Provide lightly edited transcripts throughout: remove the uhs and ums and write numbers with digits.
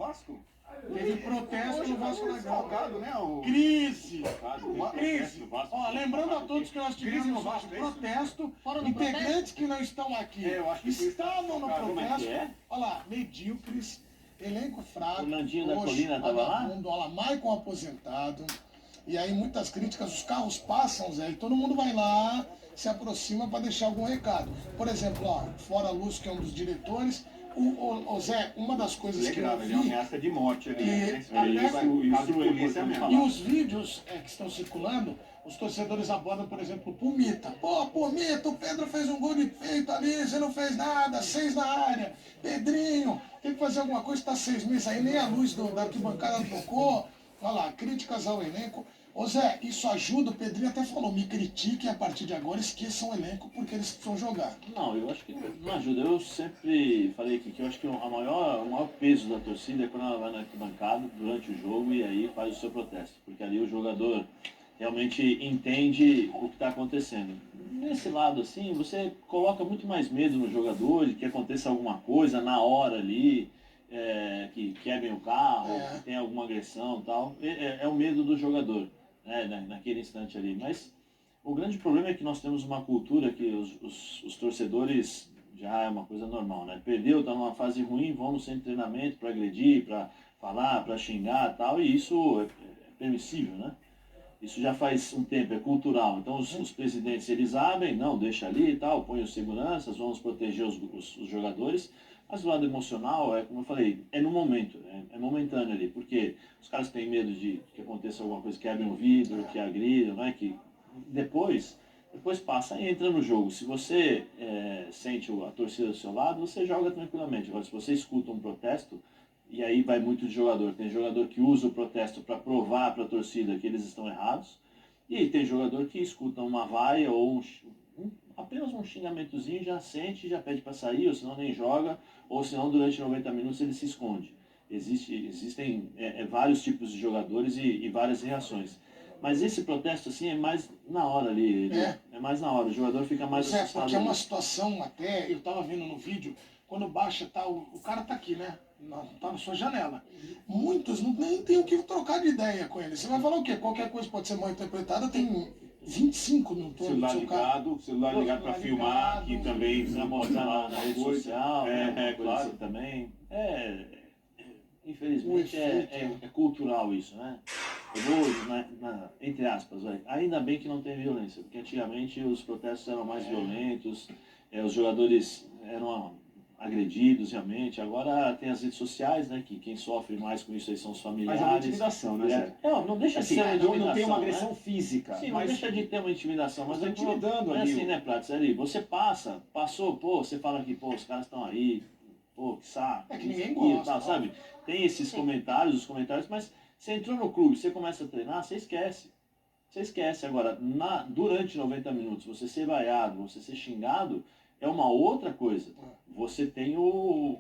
Vasco? Teve protesto no Vasco da Gama. Né? Crise! Crise! Ó, lembrando a todos que nós tivemos protesto, integrantes que não estão aqui estavam no protesto. Olha lá, medíocres, elenco fraco, o Nandinho da Colina estava lá? Olha lá, Maicon aposentado. E aí muitas críticas, os carros passam, Zé, e todo mundo vai lá, se aproxima para deixar algum recado. Por exemplo, ó, Fora Luz, que é um dos diretores, o Zé, uma das coisas que eu vi... Ele ameaça de morte ali, E os vídeos que estão circulando, os torcedores abordam, por exemplo, o Pumita. Pô, Pumita, o Pedro fez um gol de peito ali, você não fez nada, 6 na área. Pedrinho, tem que fazer alguma coisa, está 6 meses aí, nem a luz da arquibancada tocou. Olha lá, críticas ao elenco. Ô Zé, isso ajuda, o Pedrinho até falou, me critiquem a partir de agora, esqueçam o elenco porque eles precisam jogar. Não, eu acho que não ajuda. Eu sempre falei aqui que eu acho que o maior peso da torcida é quando ela vai na arquibancada durante o jogo e aí faz o seu protesto. Porque ali o jogador realmente entende o que está acontecendo. Nesse lado, assim, você coloca muito mais medo no jogador de que aconteça alguma coisa na hora ali, que quebrem o carro, que tem alguma agressão e tal. É o medo do jogador, né, naquele instante ali. Mas o grande problema é que nós temos uma cultura que os torcedores já é uma coisa normal, né? Perdeu, está numa fase ruim, vão no centro de treinamento para agredir, para falar, para xingar e tal, e isso é permissível, né? Isso já faz um tempo, é cultural. Então os presidentes, eles abrem, não, deixa ali e tal, põe os seguranças, vamos proteger os jogadores. Mas do lado emocional, como eu falei, é no momento, é momentâneo ali, porque os caras têm medo de que aconteça alguma coisa, quebrem o vidro, que agridam, né? Que depois passa e entra no jogo. Se você sente a torcida do seu lado, você joga tranquilamente. Agora, se você escuta um protesto, e aí vai muito de jogador. Tem jogador que usa o protesto para provar para a torcida que eles estão errados, e tem jogador que escuta uma vaia ou apenas um xingamentozinho, já sente, já pede para sair, ou senão nem joga, ou senão durante 90 minutos ele se esconde. Existem vários tipos de jogadores e várias reações. Mas esse protesto assim é mais na hora ali, é mais na hora, o jogador fica mais assustado. Porque é uma situação até, eu estava vendo no vídeo, quando baixa, o cara tá aqui, né? Tá na sua janela. Muitos nem tem o que trocar de ideia com ele. Você vai falar o quê? Qualquer coisa pode ser mal interpretada, tem 25 no torno do seu carro. Celular ligado para filmar, que também para mostrar na rede social, claro. Assim também. Infelizmente é cultural isso, né? Eu vou, entre aspas, ainda bem que não tem violência, porque antigamente os protestos eram mais violentos, os jogadores eram agredidos realmente. Agora tem as redes sociais, né, que quem sofre mais com isso aí são os familiares. Mas é uma intimidação, né? Não deixa de ser uma intimidação, não tem uma agressão física. Sim, mas não deixa de ter uma intimidação. Mas tá intimidando ali. É assim, né, Prates? Ali, você passou, você fala que, os caras estão aí, que saco. É que ninguém gosta. Tal, sabe? Tem esses comentários, mas você entrou no clube, você começa a treinar, você esquece. Você esquece. Agora, durante 90 minutos, você ser vaiado, você ser xingado, é uma outra coisa. Você tem o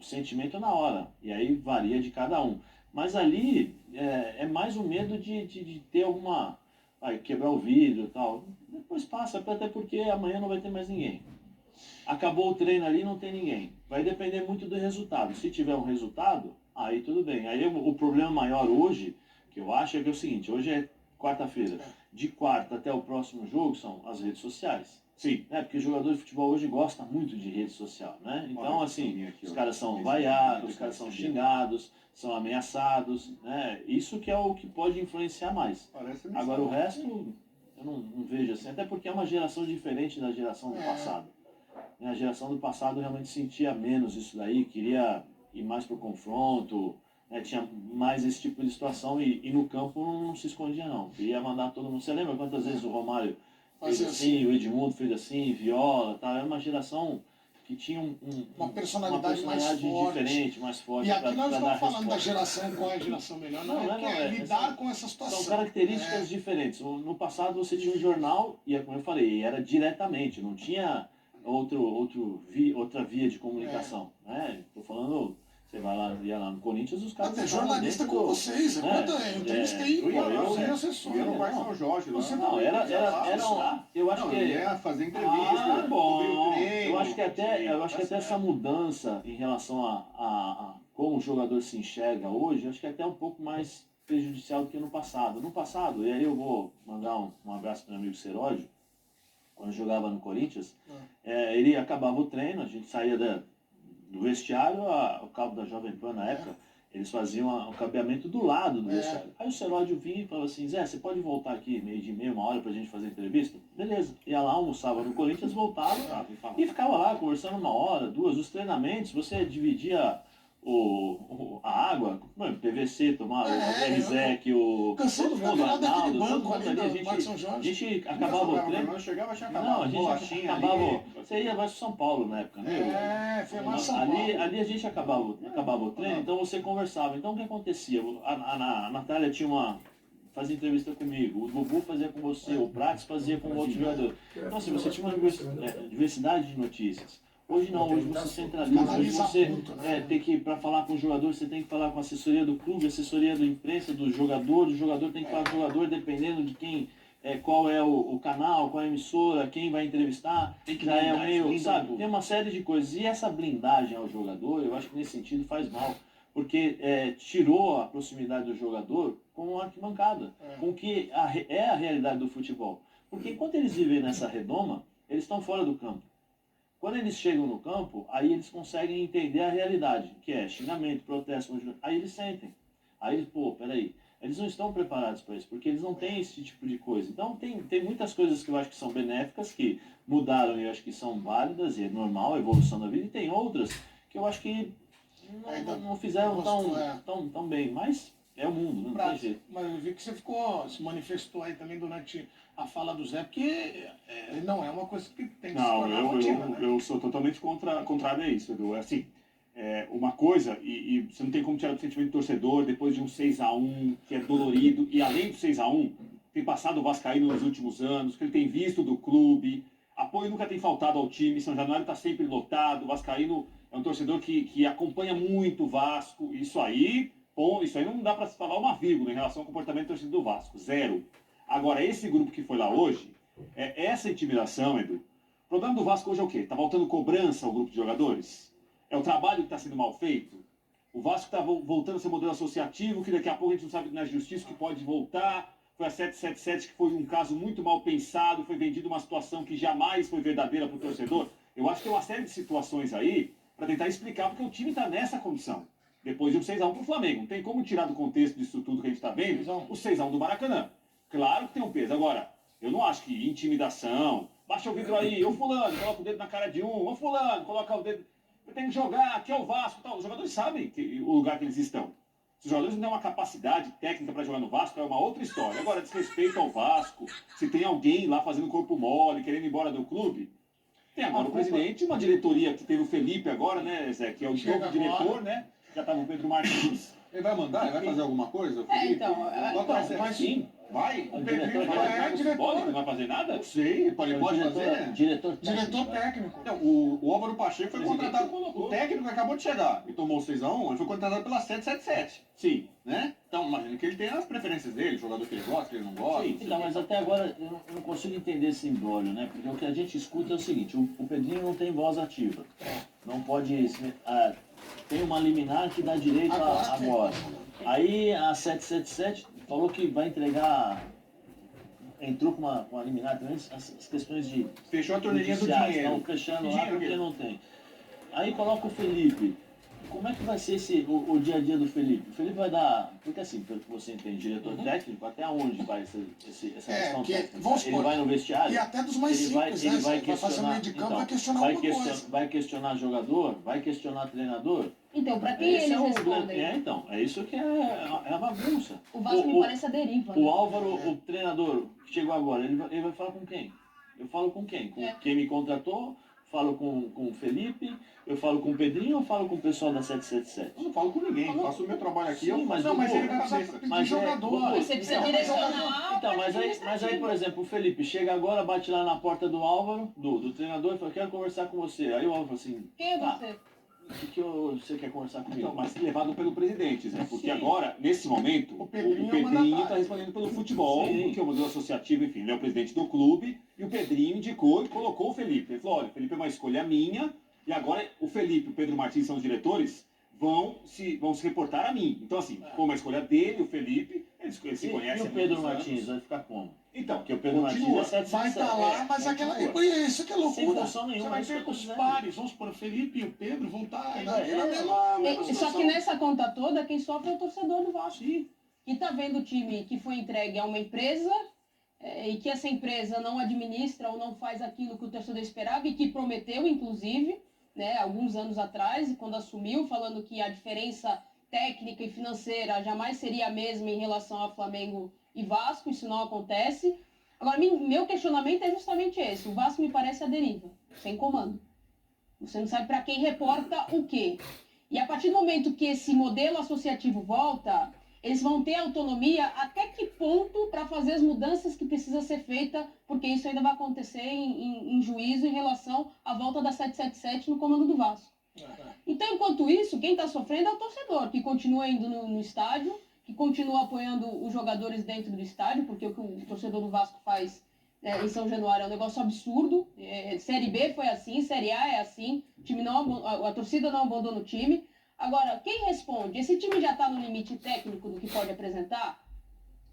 sentimento na hora, e aí varia de cada um. Mas ali é mais o medo de ter alguma... quebrar o vidro e tal. Depois passa, até porque amanhã não vai ter mais ninguém. Acabou o treino ali, não tem ninguém. Vai depender muito do resultado. Se tiver um resultado, aí tudo bem. Aí o problema maior hoje, que eu acho, é que é o seguinte, hoje é quarta-feira. De quarta até o próximo jogo são as redes sociais. Sim. Porque o jogador de futebol hoje gosta muito de rede social, né? Então, assim, os caras são vaiados, os caras são xingados, são ameaçados, né? Isso que é o que pode influenciar mais. Agora, o resto, eu não vejo assim, até porque é uma geração diferente da geração do passado. A geração do passado realmente sentia menos isso daí, queria ir mais pro confronto, né? Tinha mais esse tipo de situação e no campo não se escondia não, queria mandar todo mundo. Você lembra quantas vezes o Romário fez assim, o Edmundo fez assim, Viola, tal. Era uma geração que tinha uma personalidade mais forte, diferente, mais forte. E aqui nós estamos falando da geração, qual é a geração melhor, lidar com essa situação. São características diferentes. No passado você tinha um jornal, e como eu falei, era diretamente, não tinha outra via de comunicação. Estou falando... Você ia lá no Corinthians, os caras... Até jornalista com vocês, eu entrevistei eu assessor. Eu no Parque São Jorge. Você não, eu acho que... ia fazer entrevista. Bom. Eu acho que até essa mudança em relação a como o jogador se enxerga hoje, acho que é até um pouco mais prejudicial do que no passado. No passado, e aí eu vou mandar um abraço para o meu amigo Seródio, quando jogava no Corinthians, ele acabava o treino, a gente saía do vestiário, o cabo da Jovem Pan na época, eles faziam o cabeamento do lado do vestiário. Aí o Seródio vinha e falava assim, Zé, você pode voltar aqui meio de meia, uma hora pra gente fazer entrevista? Beleza. Ia lá, almoçava no Corinthians, voltava e ficava lá conversando uma hora, duas. Os treinamentos, você dividia a água, mano, PVC, tomava o RZEC, cansei de ficar do lado daquele banco ali do Parque São a Jorge. gente acabava o treino. Eu chegava, tinha acabado. Não, a gente bolachinha acabava. ali. Você ia mais pro São Paulo na época, né? Foi lá em São Paulo. Ali a gente acabava o treino, então você conversava. Então o que acontecia? A Natália fazia entrevista comigo, o Bubu fazia com você, o Prates fazia com o outro jogador. Então assim, você tinha uma diversidade de notícias. Hoje não, hoje você centraliza, hoje você tem que, para falar com o jogador, você tem que falar com a assessoria do clube, a assessoria da imprensa, do jogador tem que falar com o jogador, dependendo de quem, qual é o canal, qual é a emissora, quem vai entrevistar, já é o meio, sabe? Tem uma série de coisas. E essa blindagem ao jogador, eu acho que nesse sentido faz mal, porque tirou a proximidade do jogador com a arquibancada, com o que é a realidade do futebol. Porque enquanto eles vivem nessa redoma, eles estão fora do campo. Quando eles chegam no campo, aí eles conseguem entender a realidade, que é xingamento, protesto, aí eles sentem. Aí eles, peraí, eles não estão preparados para isso, porque eles não têm esse tipo de coisa. Então tem muitas coisas que eu acho que são benéficas, que mudaram e eu acho que são válidas, e é normal a evolução da vida, e tem outras que eu acho que não fizeram tão bem, mas é o mundo, não tem jeito. Mas eu vi que você se manifestou aí também durante a fala do Zé, porque não é uma coisa que tem que se tornar rotina, né? Eu sou totalmente contrário a isso, Edu. Assim, uma coisa, e você não tem como tirar do sentimento do torcedor depois de um 6-1, que é dolorido, e além do 6-1, tem passado o Vascaíno nos últimos anos, que ele tem visto do clube, apoio nunca tem faltado ao time, São Januário está sempre lotado, o Vascaíno é um torcedor que acompanha muito o Vasco, isso aí não dá para se falar uma vírgula em relação ao comportamento do torcedor do Vasco, zero. Agora, esse grupo que foi lá hoje, essa intimidação, Edu, o problema do Vasco hoje é o quê? Está faltando cobrança ao grupo de jogadores? É o trabalho que está sendo mal feito? O Vasco está voltando a ser modelo associativo, que daqui a pouco a gente não sabe na justiça que pode voltar. Foi a 777, que foi um caso muito mal pensado, foi vendido uma situação que jamais foi verdadeira para o torcedor. Eu acho que tem uma série de situações aí para tentar explicar porque o time está nessa condição. Depois de um 6-1 para o Flamengo. Não tem como tirar do contexto disso tudo que a gente está vendo o 6-1 do Maracanã. Claro que tem um peso. Agora, eu não acho que intimidação, baixa o vidro aí, ô fulano, coloca o dedo na cara de um, ô fulano, coloca o dedo... Eu tenho que jogar, aqui é o Vasco, tal. Os jogadores sabem o lugar que eles estão. Se os jogadores não têm uma capacidade técnica para jogar no Vasco, é uma outra história. Agora, desrespeito ao Vasco, se tem alguém lá fazendo corpo mole, querendo ir embora do clube, tem agora o presidente, uma diretoria que teve o Felipe agora, né, Zé, que é o novo diretor, né? Já estava o Pedro Martins. Ele vai mandar? Ele vai fazer alguma coisa? Vai sim. Vai? O Pedrinho vai diretor. não vai fazer nada? Não sei, ele pode fazer. Diretor técnico. Então, o Álvaro Pacheco foi Presidente contratado. colocou. O técnico que acabou de chegar e tomou o 6-1, ele foi contratado pela 777. Sim. Né? Então, imagina que ele tem as preferências dele, o jogador que ele gosta, que ele não gosta. Sim. Então, mas até agora eu não consigo entender esse imbróglio, né? Porque o que a gente escuta é o seguinte, o Pedrinho não tem voz ativa. Não pode... tem uma liminar que dá direito agora. Aí a 777 falou que vai entregar... Entrou com uma liminar também, as questões de... Fechou a torneirinha do judiciais, dinheiro. Estão fechando lá Dinheiro porque mesmo. não tem. Aí coloca o Felipe. Como é que vai ser o dia a dia do Felipe? O Felipe vai dar... Porque assim, pelo que você entende, diretor técnico, até onde vai essa questão técnica? Vamos Ele supor, vai no vestiário? E até dos mais simples, né? Vai fazer meio de campo, vai questionar alguma coisa. Vai questionar jogador? Vai questionar treinador? Então, para quem eles respondem? É isso que é a bagunça. O Vasco me parece a deriva. O Álvaro, o treinador que chegou agora, ele vai falar com quem? Eu falo com quem? Com quem me contratou? Falo com o Felipe? Eu falo com o Pedrinho ou falo com o pessoal da 777? Eu não falo com ninguém, faço o meu trabalho aqui. Sim, mas ele vai passar de jogador. Você precisa direcionar. Então, mas aí, por exemplo, o Felipe chega agora, bate lá na porta do Álvaro, do treinador, e fala, quero conversar com você. Aí o Álvaro fala assim, Quem é você? O que você quer conversar comigo? Então, mas levado pelo presidente, Zé, porque Sim. agora, nesse momento, O o Pedrinho Pedrinho está respondendo pelo futebol, Sim. porque é o modelo associativo, enfim, ele é o presidente do clube, e o Pedrinho indicou e colocou o Felipe. Ele falou, olha, o Felipe é uma escolha minha, e agora o Felipe e o Pedro Martins são os diretores, vão se reportar a mim. Então, assim, como a escolha dele, o Felipe, eles se E conhecem o há Pedro muitos Martins anos. vai ficar como? Então, Porque o Pedro continua. Martins é 7 Vai estar lá, mas aquela. Isso que é Sem loucura. função Você nenhuma, vai é isso que ter eu tô os dizendo. pares, vamos supor, o Felipe e o Pedro vão estar Quem na vai? mesma Só situação. que nessa conta toda, quem sofre é o torcedor do Vasco. Sim. Que está vendo o time que foi entregue a uma empresa e que essa empresa não administra ou não faz aquilo que o torcedor esperava e que prometeu, inclusive, né, alguns anos atrás, quando assumiu, falando que a diferença técnica e financeira jamais seria a mesma em relação a Flamengo e Vasco, isso não acontece. Agora, meu questionamento é justamente esse, o Vasco me parece a deriva, sem comando. Você não sabe para quem reporta o quê. E a partir do momento que esse modelo associativo volta, eles vão ter autonomia até que ponto para fazer as mudanças que precisa ser feita, porque isso ainda vai acontecer em juízo em relação à volta da 777 no comando do Vasco. Então, enquanto isso, quem está sofrendo é o torcedor, que continua indo no estádio, que continua apoiando os jogadores dentro do estádio, porque o que o torcedor do Vasco faz em São Januário é um negócio absurdo. Série B foi assim, Série A é assim, o time a torcida não abandona o time. Agora, quem responde? Esse time já está no limite técnico do que pode apresentar?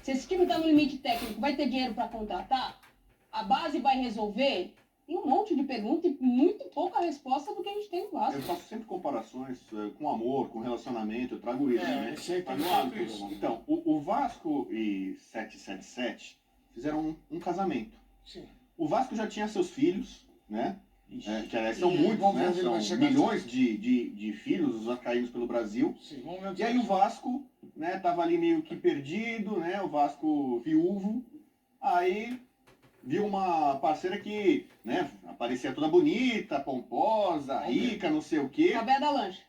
Se esse time está no limite técnico, vai ter dinheiro para contratar? A base vai resolver? Tem um monte de pergunta e muito pouca resposta do que a gente tem no Vasco. Eu faço sempre comparações com amor, com relacionamento, eu trago isso, né? Sei que Tá tem no muito hábito, isso. Então, o Vasco e 777 fizeram um casamento. Sim. O Vasco já tinha seus filhos, né? Que aliás são E muitos, vamos ver né? onde ele vai São chegar. milhões de filhos, os vascaínos pelo Brasil. Sim, vamos ver E aí o Vasco, né, tava ali meio que perdido, né? O Vasco viúvo. Aí viu uma parceira que, né, aparecia toda bonita, pomposa, rica, não sei o quê. A Bé da Lancha.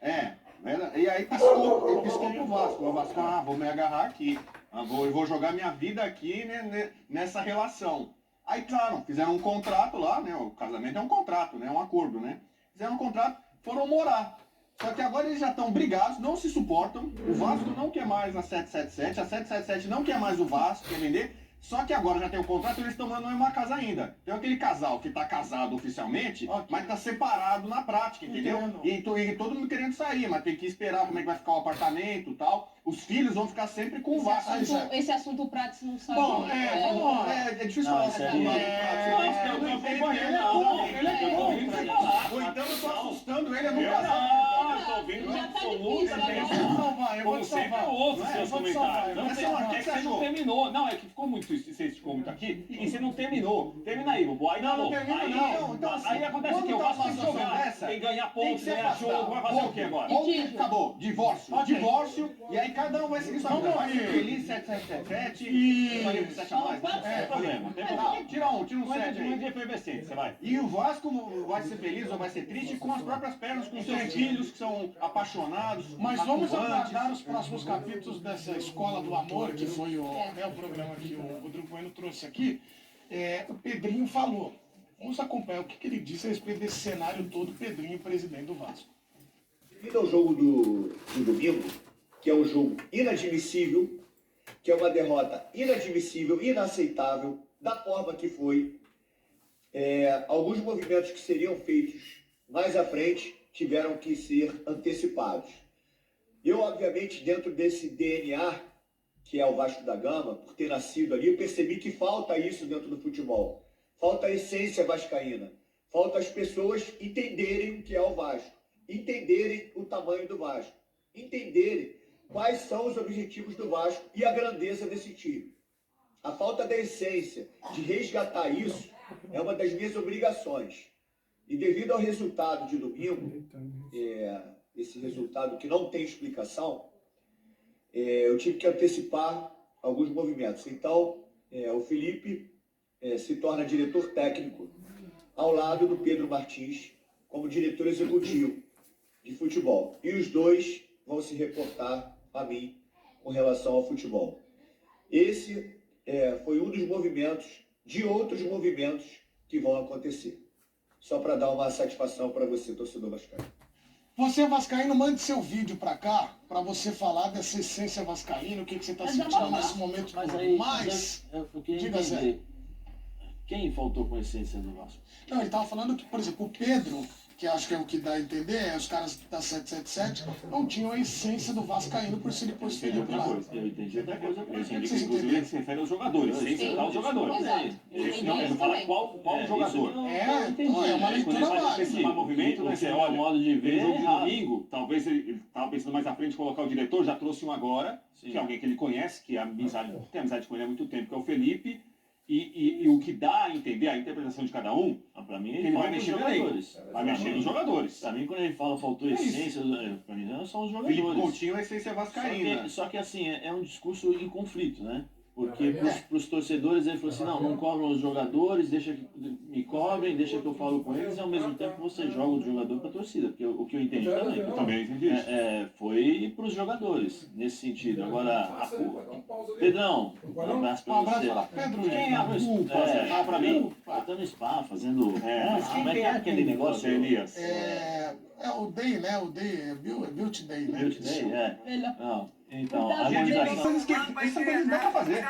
E aí piscou pro Vasco. O Vasco, vou me agarrar aqui. Eu vou jogar minha vida aqui, né, nessa relação. Aí, claro, fizeram um contrato lá, né? O casamento é um contrato, né? É um acordo, né? Fizeram um contrato, foram morar. Só que agora eles já estão brigados, não se suportam. O Vasco não quer mais a 777, a 777 não quer mais o Vasco, quer vender. Só que agora já tem o contrato e eles estão morando numa casa ainda. Tem aquele casal que está casado oficialmente, mas está separado na prática, entendeu? E todo mundo querendo sair, mas tem que esperar como é que vai ficar o apartamento e tal. Os filhos vão ficar sempre com o Vasco. Esse assunto o Prates não sabe. Bom, É difícil falar isso assim. Ou então eu tô assustando ele a não casar. Eu tô ouvindo Já tá absolutamente. difícil, eu vou Como te sempre, salvar. eu ouço Não é? seus Eu vou te salvar, comentários. eu vou te Não, salvar. é que você não terminou. Não, é que ficou muito, você ficou muito aqui e você não terminou. Termina aí, Bobo. Aí Não, não bom. termina, Aí, não. Então, assim, aí acontece quando que o tá Vasco uma tem que situação jogar. dessa, Tem que ganhar tem que pontos, ser ganhar jogo. Vai fazer o quê agora? Litígio. Acabou. Divórcio. Ok. Divórcio. E aí cada um vai seguir sua vida. Vai ser feliz, 777. Isso. Faria com 7 a mais. Não tem problema, não tem problema. Tira um Muito 7 aí. de efervescente, você vai. E o Vasco vai ser feliz ou vai ser triste com as próprias pernas, com seus filhos que são apaixonados. Mas vamos atuantes. aguardar os próximos capítulos dessa Escola do Amor, que foi o programa que o Rodrigo Bueno trouxe aqui. O Pedrinho falou. Vamos acompanhar o que ele disse a respeito desse cenário todo, Pedrinho, presidente do Vasco. Devido ao jogo do domingo, que é um jogo inadmissível, que é uma derrota inadmissível, inaceitável, da forma que foi, alguns movimentos que seriam feitos mais à frente tiveram que ser antecipados. Eu, obviamente, dentro desse DNA, que é o Vasco da Gama, por ter nascido ali, eu percebi que falta isso dentro do futebol. Falta a essência vascaína. Falta as pessoas entenderem o que é o Vasco, entenderem o tamanho do Vasco, entenderem quais são os objetivos do Vasco e a grandeza desse time. A falta da essência de resgatar isso é uma das minhas obrigações. E devido ao resultado de domingo, esse resultado que não tem explicação, eu tive que antecipar alguns movimentos. Então, o Felipe se torna diretor técnico ao lado do Pedro Martins como diretor executivo de futebol. E os dois vão se reportar a mim com relação ao futebol. Esse foi um dos movimentos, de outros movimentos que vão acontecer. Só para dar uma satisfação para você, torcedor vascaíno. Você, vascaíno, mande seu vídeo para cá, para você falar dessa essência vascaína, o que você está sentindo nesse momento. Mas aí, Mas, eu queria diga, Zé. entender. Quem faltou com a essência do Vasco? Não, ele estava falando que, por exemplo, o Pedro que acho que é o que dá a entender, os caras da 777 não tinham a essência do vascaíno por se ele pôs Felipe lá. Eu entendi outra coisa. Eu entendi que, Vocês inclusive, ele se refere aos jogadores, sem citar os jogadores. Exato. Ele não fala qual jogador. Então é uma Quando leitura ele vai válida. antecipar movimento, né? Você Você olha, olha, modo de ver, no jogo de errado. domingo, talvez ele estava pensando mais à frente colocar o diretor, já trouxe um agora, Sim. que é alguém que ele conhece, que tem amizade com ele há muito tempo, que é o Felipe. E o que dá a entender, a interpretação de cada um, Pra mim, ele ele vai fala mexer nos no elenco. jogadores. Vai mexer nos jogadores. Pra mim, quando ele fala faltou É isso. essência, pra mim não são os Felipe jogadores. Coutinho, a essência vascaína. Só que assim, é um discurso em conflito, né? Porque pros torcedores ele falou assim, não cobram os jogadores, deixa que me cobrem, deixa que eu falo com eles, e ao mesmo tempo você joga o jogador pra torcida, porque o que eu entendi também. Eu também entendi isso. Foi pros jogadores, nesse sentido. Agora, Pedrão, um abraço pra Um abraço você. para Pedro. Quem é a culpa? Você fala pra mim. Eu tô no spa fazendo. Mas quem como é que tem é a aquele negócio? Elias? É o Day, né? O Day é Beauty Day, né? Beauty Day, é. Melhor. Não, então, Cuidado, Gente, harmonização. essas coisas que dá pra fazer.